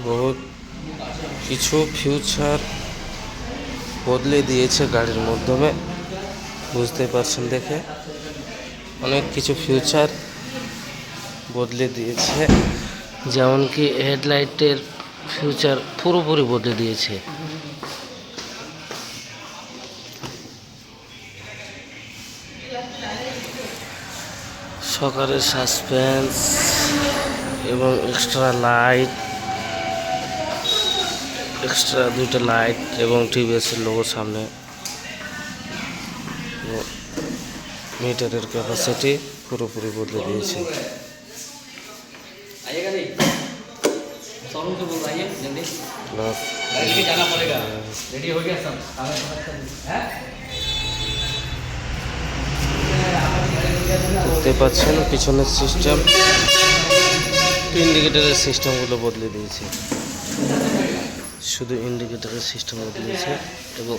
বহুত কিছু ফিউচার বদলে দিয়েছে গাড়ির মাধ্যমে, বুঝতে পারছেন দেখে। অনেক কিছু ফিউচার বদলে দিয়েছে, যেমন কি হেডলাইটের ফিউচার পুরোপুরি বদলে দিয়েছে। সকালের সাসপেন্স এবং এক্সট্রা লাইট, এক্সট্রা দুইটা লাইট এবং টিভিএসের লোগো সামনে। মিটারের ক্যাপাসিটি পুরোপুরি বদলে দিয়েছে। দেখতে পাচ্ছেন পিছনের সিস্টেম, ইন্ডিকেটরের সিস্টেমগুলো বদলে দিয়েছে। শুধু ইন্ডিকেটরের সিস্টেম বদলেছে এবং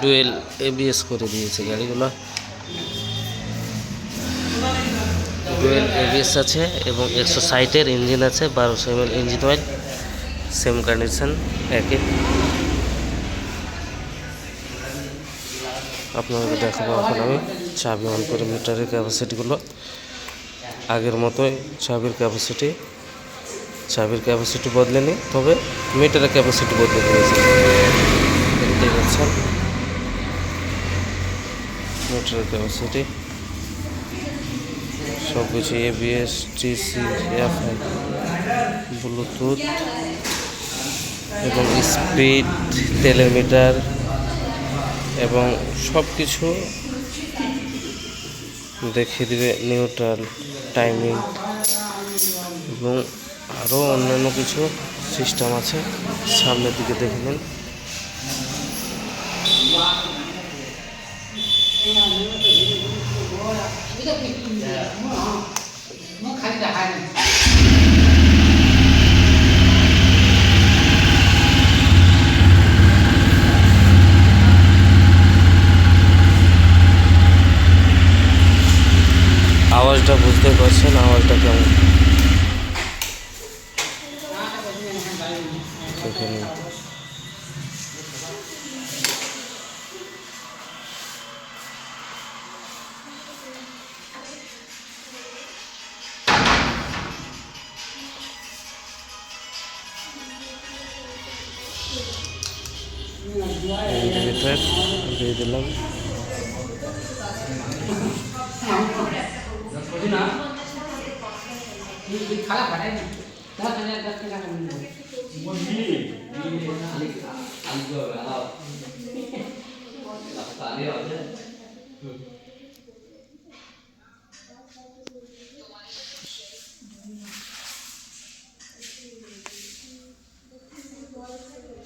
ডুয়েল এবিএস করে দিয়েছে গাড়িগুলো। ডুয়েল এবিএস আছে এবং 160-এর ইঞ্জিন আছে, 1200 ml engine oil, same condition একই। আপনাদেরকে দেখাবো এখন আমি চাবি অন করে মিটারের ক্যাপাসিটিগুলো। আগের মতোই চাবির ক্যাপাসিটি বদলেনি, তবে মিটারের ক্যাপাসিটি বদলে দিয়েছে। দেখতে পাচ্ছেন মিটারের ক্যাপাসিটি সব কিছু, এবিএস, টিসি, এফআই, ব্লুটুথ এবং স্পিড, তেলের মিটার এবং সব কিছু দেখিয়ে দিবে। নিউট্রাল, টাইমিং এবং আরও অন্যান্য কিছু সিস্টেম আছে। সামনের দিকে দেখে নিন। আওয়াজটা বুঝতে পারছেন, আওয়াজটা কেমন দেখে নিন। ইন্ডিকেটর দিয়ে দিলাম।